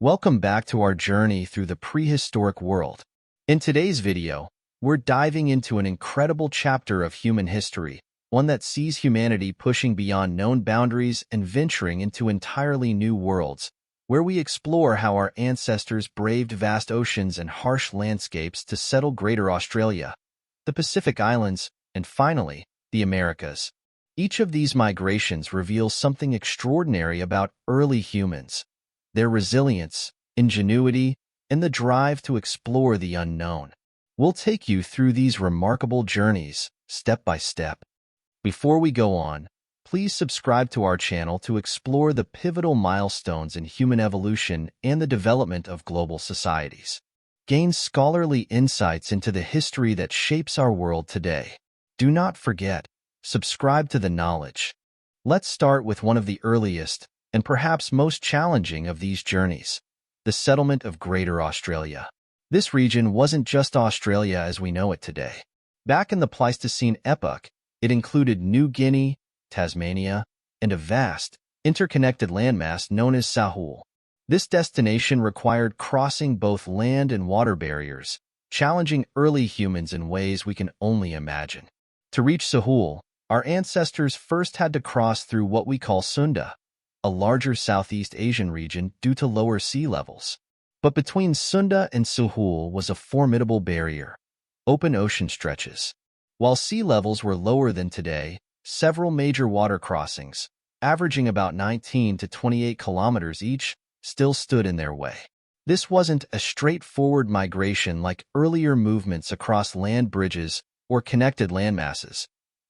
Welcome back to our journey through the prehistoric world. In today's video, we're diving into an incredible chapter of human history, one that sees humanity pushing beyond known boundaries and venturing into entirely new worlds, where we explore how our ancestors braved vast oceans and harsh landscapes to settle Greater Australia, the Pacific Islands, and finally, the Americas. Each of these migrations reveals something extraordinary about early humans: their resilience, ingenuity, and the drive to explore the unknown. We'll take you through these remarkable journeys, step by step. Before we go on, please subscribe to our channel to explore the pivotal milestones in human evolution and the development of global societies. Gain scholarly insights into the history that shapes our world today. Do not forget, subscribe to the knowledge. Let's start with one of the earliest and perhaps most challenging of these journeys: the settlement of Greater Australia. This region wasn't just Australia as we know it today. Back in the Pleistocene epoch, it included New Guinea, Tasmania, and a vast, interconnected landmass known as Sahul. This destination required crossing both land and water barriers, challenging early humans in ways we can only imagine. To reach Sahul, our ancestors first had to cross through what we call Sunda, a larger Southeast Asian region due to lower sea levels. But between Sunda and Sahul was a formidable barrier: open ocean stretches. While sea levels were lower than today, several major water crossings, averaging about 19 to 28 kilometers each, still stood in their way. This wasn't a straightforward migration like earlier movements across land bridges or connected landmasses.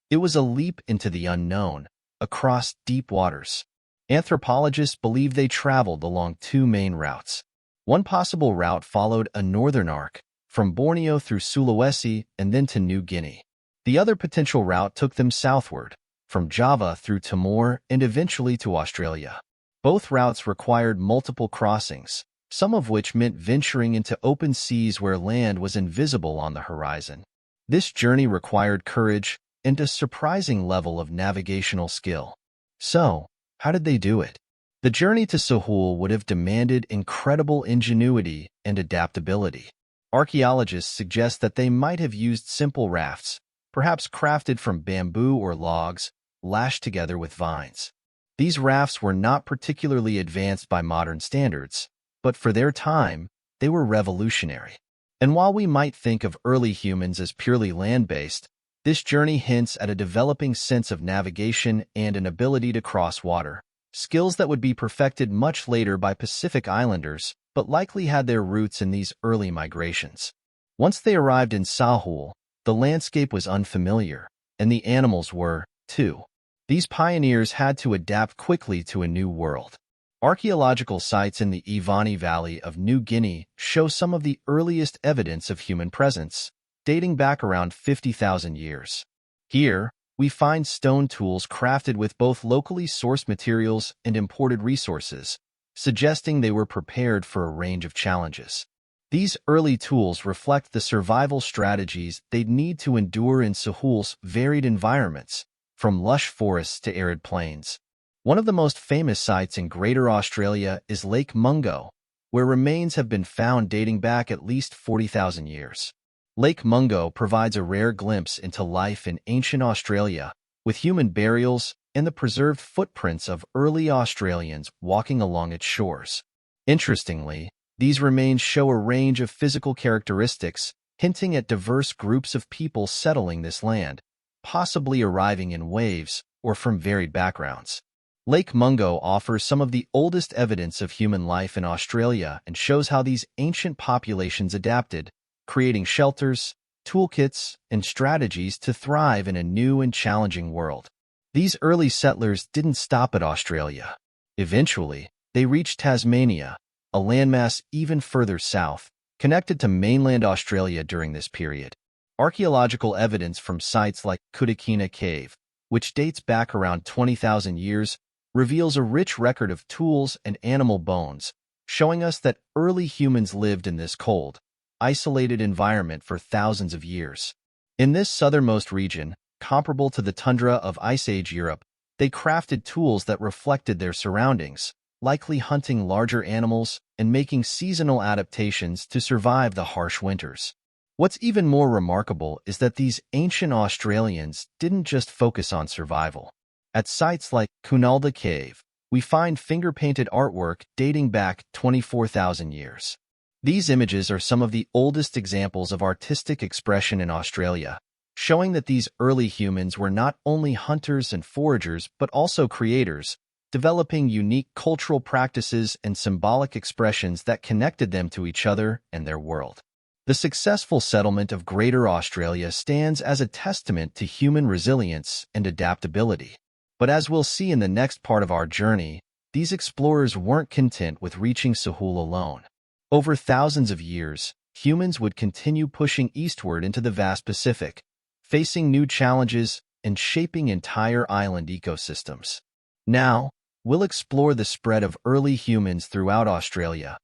It was a leap into the unknown, across deep waters. Anthropologists believe they traveled along two main routes. One possible route followed a northern arc, from Borneo through Sulawesi and then to New Guinea. The other potential route took them southward, from Java through Timor and eventually to Australia. Both routes required multiple crossings, some of which meant venturing into open seas where land was invisible on the horizon. This journey required courage and a surprising level of navigational skill. So, how did they do it? The journey to Sahul would have demanded incredible ingenuity and adaptability. Archaeologists suggest that they might have used simple rafts, perhaps crafted from bamboo or logs, lashed together with vines. These rafts were not particularly advanced by modern standards, but for their time, they were revolutionary. And while we might think of early humans as purely land-based, this journey hints at a developing sense of navigation and an ability to cross water, skills that would be perfected much later by Pacific Islanders, but likely had their roots in these early migrations. Once they arrived in Sahul, the landscape was unfamiliar, and the animals were, too. These pioneers had to adapt quickly to a new world. Archaeological sites in the Ivani Valley of New Guinea show some of the earliest evidence of human presence, dating back around 50,000 years. Here, we find stone tools crafted with both locally sourced materials and imported resources, suggesting they were prepared for a range of challenges. These early tools reflect the survival strategies they'd need to endure in Sahul's varied environments, from lush forests to arid plains. One of the most famous sites in Greater Australia is Lake Mungo, where remains have been found dating back at least 40,000 years. Lake Mungo provides a rare glimpse into life in ancient Australia, with human burials and the preserved footprints of early Australians walking along its shores. Interestingly, these remains show a range of physical characteristics, hinting at diverse groups of people settling this land, possibly arriving in waves or from varied backgrounds. Lake Mungo offers some of the oldest evidence of human life in Australia and shows how these ancient populations adapted, creating shelters, toolkits, and strategies to thrive in a new and challenging world. These early settlers didn't stop at Australia. Eventually, they reached Tasmania, a landmass even further south, connected to mainland Australia during this period. Archaeological evidence from sites like Kudakina Cave, which dates back around 20,000 years, reveals a rich record of tools and animal bones, showing us that early humans lived in this cold, isolated environment for thousands of years. In this southernmost region, comparable to the tundra of Ice Age Europe, they crafted tools that reflected their surroundings, likely hunting larger animals and making seasonal adaptations to survive the harsh winters. What's even more remarkable is that these ancient Australians didn't just focus on survival. At sites like Cunalda Cave, we find finger-painted artwork dating back 24,000 years. These images are some of the oldest examples of artistic expression in Australia, showing that these early humans were not only hunters and foragers but also creators, developing unique cultural practices and symbolic expressions that connected them to each other and their world. The successful settlement of Greater Australia stands as a testament to human resilience and adaptability. But as we'll see in the next part of our journey, these explorers weren't content with reaching Sahul alone. Over thousands of years, humans would continue pushing eastward into the vast Pacific, facing new challenges and shaping entire island ecosystems. Now, we'll explore the spread of early humans throughout Australia,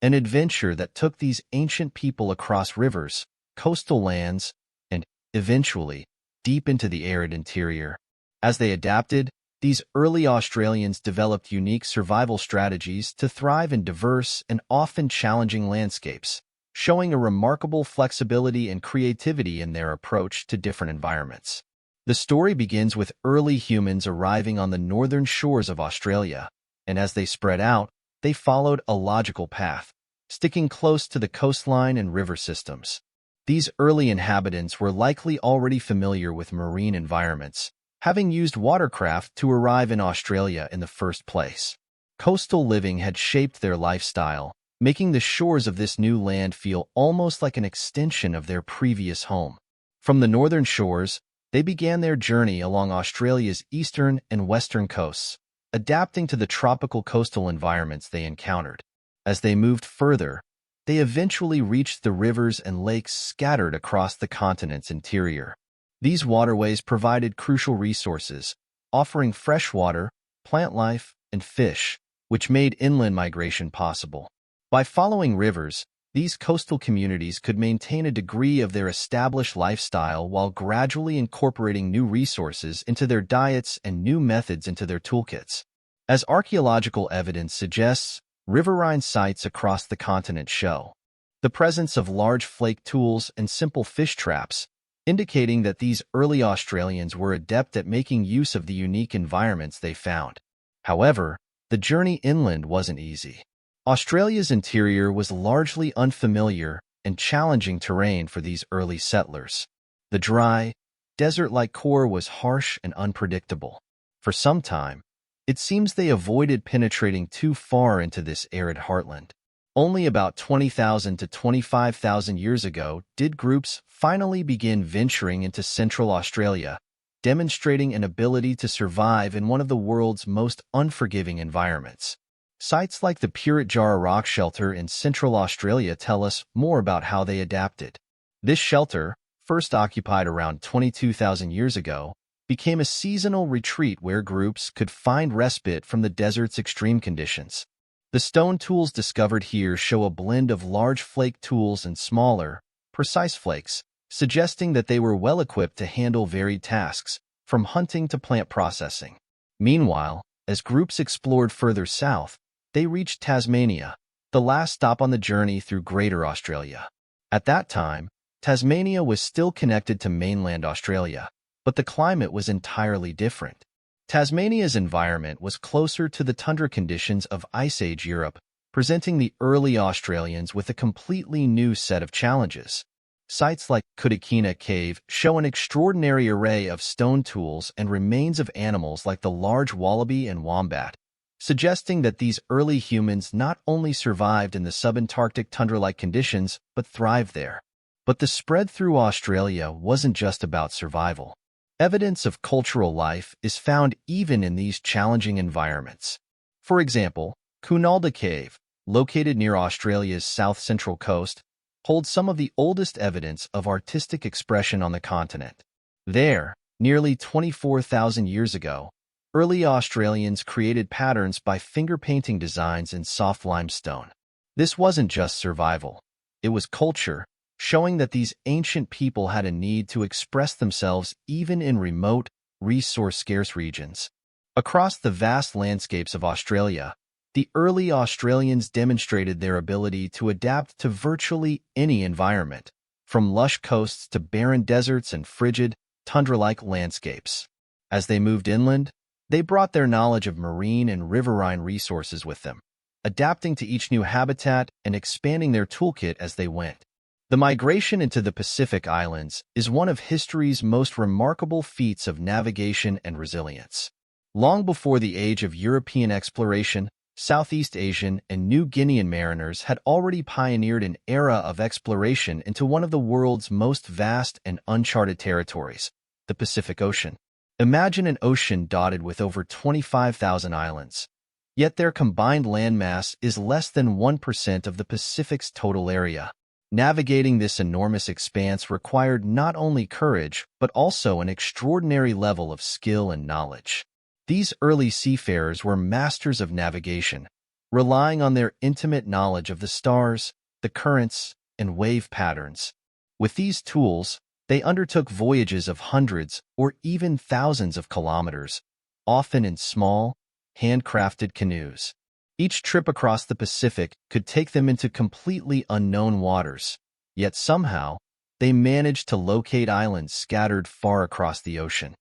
an adventure that took these ancient people across rivers, coastal lands, and, eventually, deep into the arid interior. As they adapted, these early Australians developed unique survival strategies to thrive in diverse and often challenging landscapes, showing a remarkable flexibility and creativity in their approach to different environments. The story begins with early humans arriving on the northern shores of Australia, and as they spread out, they followed a logical path, sticking close to the coastline and river systems. These early inhabitants were likely already familiar with marine environments, having used watercraft to arrive in Australia in the first place. Coastal living had shaped their lifestyle, making the shores of this new land feel almost like an extension of their previous home. From the northern shores, they began their journey along Australia's eastern and western coasts, adapting to the tropical coastal environments they encountered. As they moved further, they eventually reached the rivers and lakes scattered across the continent's interior. These waterways provided crucial resources, offering fresh water, plant life, and fish, which made inland migration possible. By following rivers, these coastal communities could maintain a degree of their established lifestyle while gradually incorporating new resources into their diets and new methods into their toolkits. As archaeological evidence suggests, riverine sites across the continent show the presence of large flake tools and simple fish traps, indicating that these early Australians were adept at making use of the unique environments they found. However, the journey inland wasn't easy. Australia's interior was largely unfamiliar and challenging terrain for these early settlers. The dry, desert-like core was harsh and unpredictable. For some time, it seems they avoided penetrating too far into this arid heartland. Only about 20,000 to 25,000 years ago did groups finally begin venturing into Central Australia, demonstrating an ability to survive in one of the world's most unforgiving environments. Sites like the Purit Jarrah Rock Shelter in Central Australia tell us more about how they adapted. This shelter, first occupied around 22,000 years ago, became a seasonal retreat where groups could find respite from the desert's extreme conditions. The stone tools discovered here show a blend of large flake tools and smaller, precise flakes, suggesting that they were well-equipped to handle varied tasks, from hunting to plant processing. Meanwhile, as groups explored further south, they reached Tasmania, the last stop on the journey through Greater Australia. At that time, Tasmania was still connected to mainland Australia, but the climate was entirely different. Tasmania's environment was closer to the tundra conditions of Ice Age Europe, presenting the early Australians with a completely new set of challenges. Sites like Kudikina Cave show an extraordinary array of stone tools and remains of animals like the large wallaby and wombat, suggesting that these early humans not only survived in the subantarctic tundra-like conditions, but thrived there. But the spread through Australia wasn't just about survival. Evidence of cultural life is found even in these challenging environments. For example, Cunalda Cave, located near Australia's south-central coast, holds some of the oldest evidence of artistic expression on the continent. There, nearly 24,000 years ago, early Australians created patterns by finger-painting designs in soft limestone. This wasn't just survival. It was culture, showing that these ancient people had a need to express themselves even in remote, resource-scarce regions. Across the vast landscapes of Australia, The early Australians demonstrated their ability to adapt to virtually any environment, from lush coasts to barren deserts and frigid, tundra-like landscapes. As they moved inland, they brought their knowledge of marine and riverine resources with them, adapting to each new habitat and expanding their toolkit as they went. The migration into the Pacific Islands is one of history's most remarkable feats of navigation and resilience. Long before the age of European exploration, Southeast Asian and New Guinean mariners had already pioneered an era of exploration into one of the world's most vast and uncharted territories, the Pacific Ocean. Imagine an ocean dotted with over 25,000 islands, yet their combined landmass is less than 1% of the Pacific's total area. Navigating this enormous expanse required not only courage, but also an extraordinary level of skill and knowledge. These early seafarers were masters of navigation, relying on their intimate knowledge of the stars, the currents, and wave patterns. With these tools, they undertook voyages of hundreds or even thousands of kilometers, often in small, handcrafted canoes. Each trip across the Pacific could take them into completely unknown waters, yet somehow, they managed to locate islands scattered far across the ocean.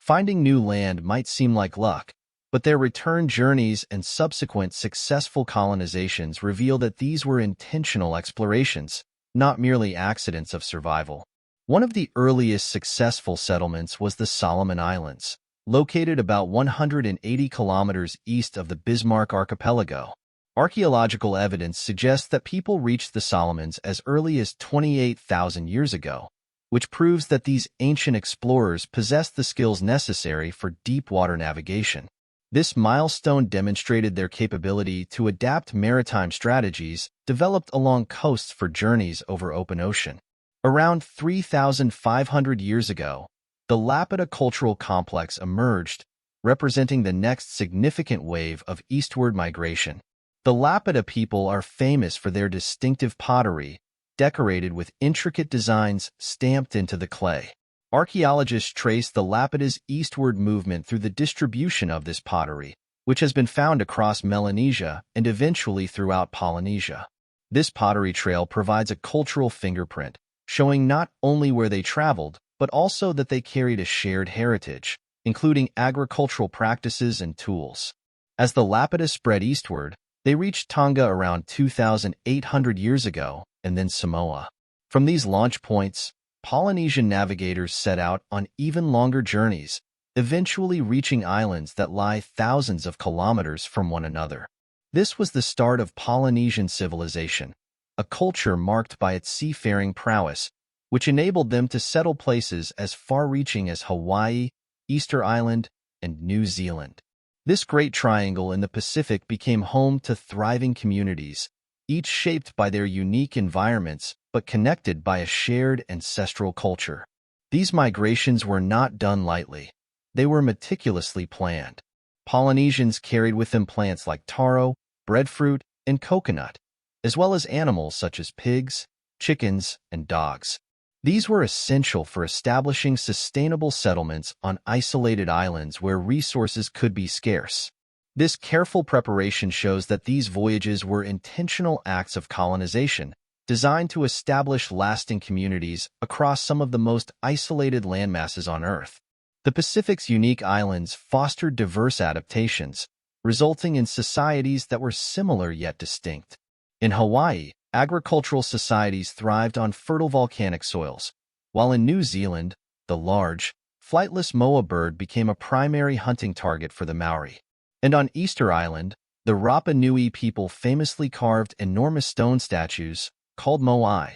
Finding new land might seem like luck, but their return journeys and subsequent successful colonizations reveal that these were intentional explorations, not merely accidents of survival. One of the earliest successful settlements was the Solomon Islands, located about 180 kilometers east of the Bismarck Archipelago. Archaeological evidence suggests that people reached the Solomons as early as 28,000 years ago, which proves that these ancient explorers possessed the skills necessary for deep-water navigation. This milestone demonstrated their capability to adapt maritime strategies developed along coasts for journeys over open ocean. Around 3,500 years ago, the Lapita cultural complex emerged, representing the next significant wave of eastward migration. The Lapita people are famous for their distinctive pottery, decorated with intricate designs stamped into the clay. Archaeologists trace the Lapita's eastward movement through the distribution of this pottery, which has been found across Melanesia and eventually throughout Polynesia. This pottery trail provides a cultural fingerprint, showing not only where they traveled, but also that they carried a shared heritage, including agricultural practices and tools. As the Lapita spread eastward, they reached Tonga around 2,800 years ago, and then Samoa. From these launch points, Polynesian navigators set out on even longer journeys, eventually reaching islands that lie thousands of kilometers from one another. This was the start of Polynesian civilization, a culture marked by its seafaring prowess, which enabled them to settle places as far-reaching as Hawaii, Easter Island, and New Zealand. This Great Triangle in the Pacific became home to thriving communities, each shaped by their unique environments but connected by a shared ancestral culture. These migrations were not done lightly. They were meticulously planned. Polynesians carried with them plants like taro, breadfruit, and coconut, as well as animals such as pigs, chickens, and dogs. These were essential for establishing sustainable settlements on isolated islands where resources could be scarce. This careful preparation shows that these voyages were intentional acts of colonization, designed to establish lasting communities across some of the most isolated landmasses on Earth. The Pacific's unique islands fostered diverse adaptations, resulting in societies that were similar yet distinct. In Hawaii, agricultural societies thrived on fertile volcanic soils, while in New Zealand, the large, flightless moa bird became a primary hunting target for the Maori. And on Easter Island, the Rapa Nui people famously carved enormous stone statues, called moai,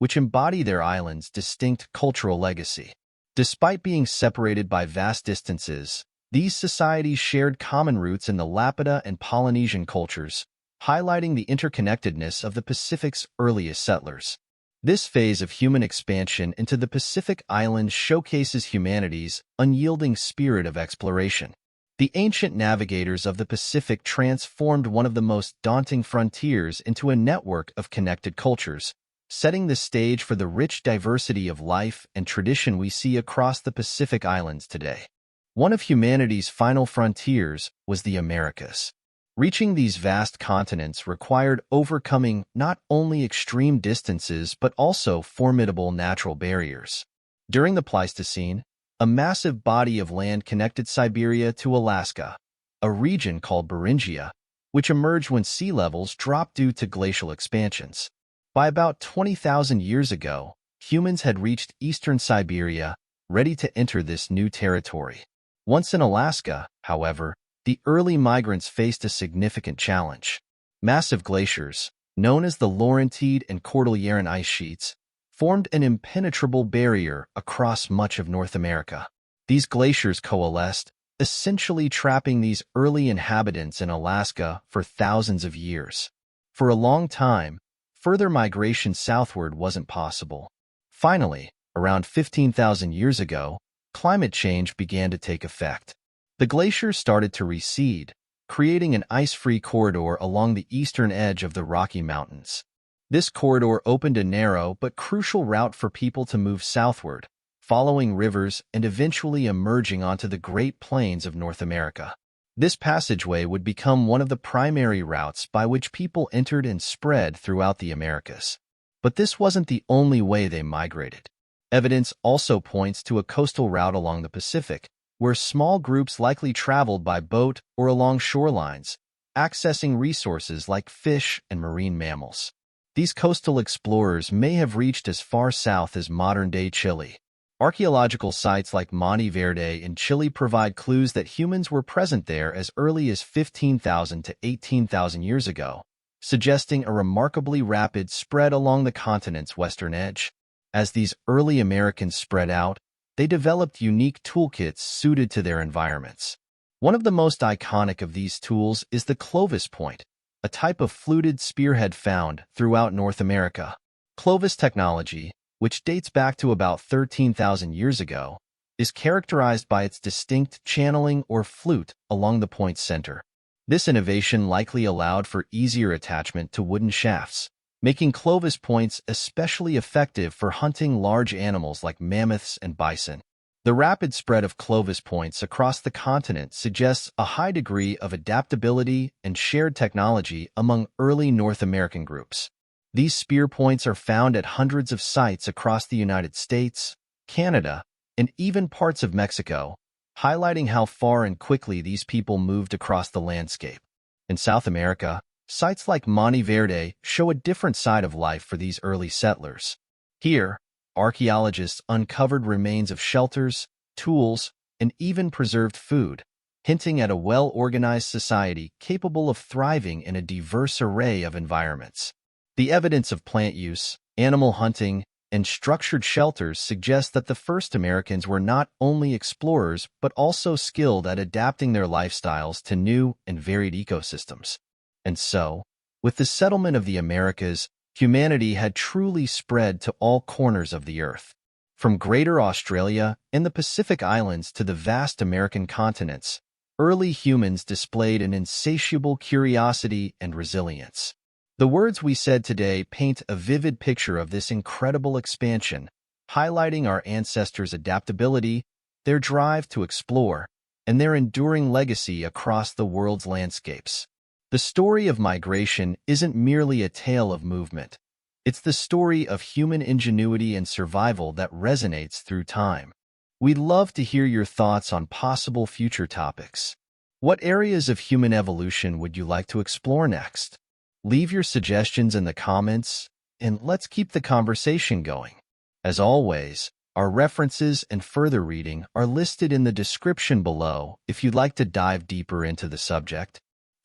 which embody their island's distinct cultural legacy. Despite being separated by vast distances, these societies shared common roots in the Lapita and Polynesian cultures, highlighting the interconnectedness of the Pacific's earliest settlers. This phase of human expansion into the Pacific Islands showcases humanity's unyielding spirit of exploration. The ancient navigators of the Pacific transformed one of the most daunting frontiers into a network of connected cultures, setting the stage for the rich diversity of life and tradition we see across the Pacific Islands today. One of humanity's final frontiers was the Americas. Reaching these vast continents required overcoming not only extreme distances but also formidable natural barriers. During the Pleistocene, a massive body of land connected Siberia to Alaska, a region called Beringia, which emerged when sea levels dropped due to glacial expansions. By about 20,000 years ago, humans had reached eastern Siberia, ready to enter this new territory. Once in Alaska, however, the early migrants faced a significant challenge. Massive glaciers, known as the Laurentide and Cordilleran ice sheets, formed an impenetrable barrier across much of North America. These glaciers coalesced, essentially trapping these early inhabitants in Alaska for thousands of years. For a long time, further migration southward wasn't possible. Finally, around 15,000 years ago, climate change began to take effect. The glaciers started to recede, creating an ice-free corridor along the eastern edge of the Rocky Mountains. This corridor opened a narrow but crucial route for people to move southward, following rivers and eventually emerging onto the Great Plains of North America. This passageway would become one of the primary routes by which people entered and spread throughout the Americas. But this wasn't the only way they migrated. Evidence also points to a coastal route along the Pacific, where small groups likely traveled by boat or along shorelines, accessing resources like fish and marine mammals. These coastal explorers may have reached as far south as modern-day Chile. Archaeological sites like Monte Verde in Chile provide clues that humans were present there as early as 15,000 to 18,000 years ago, suggesting a remarkably rapid spread along the continent's western edge. As these early Americans spread out, they developed unique toolkits suited to their environments. One of the most iconic of these tools is the Clovis point, a type of fluted spearhead found throughout North America. Clovis technology, which dates back to about 13,000 years ago, is characterized by its distinct channeling or flute along the point's center. This innovation likely allowed for easier attachment to wooden shafts, making Clovis points especially effective for hunting large animals like mammoths and bison. The rapid spread of Clovis points across the continent suggests a high degree of adaptability and shared technology among early North American groups. These spear points are found at hundreds of sites across the United States, Canada, and even parts of Mexico, highlighting how far and quickly these people moved across the landscape. In South America, sites like Monte Verde show a different side of life for these early settlers. Here, archaeologists uncovered remains of shelters, tools, and even preserved food, hinting at a well-organized society capable of thriving in a diverse array of environments. The evidence of plant use, animal hunting, and structured shelters suggests that the first Americans were not only explorers but also skilled at adapting their lifestyles to new and varied ecosystems. And so, with the settlement of the Americas, humanity had truly spread to all corners of the earth. From Greater Australia and the Pacific Islands to the vast American continents, early humans displayed an insatiable curiosity and resilience. The words we said today paint a vivid picture of this incredible expansion, highlighting our ancestors' adaptability, their drive to explore, and their enduring legacy across the world's landscapes. The story of migration isn't merely a tale of movement. It's the story of human ingenuity and survival that resonates through time. We'd love to hear your thoughts on possible future topics. What areas of human evolution would you like to explore next? Leave your suggestions in the comments, and let's keep the conversation going. As always, our references and further reading are listed in the description below if you'd like to dive deeper into the subject.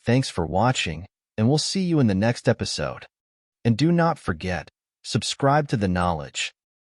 Thanks for watching, and we'll see you in the next episode. And do not forget, subscribe to the knowledge.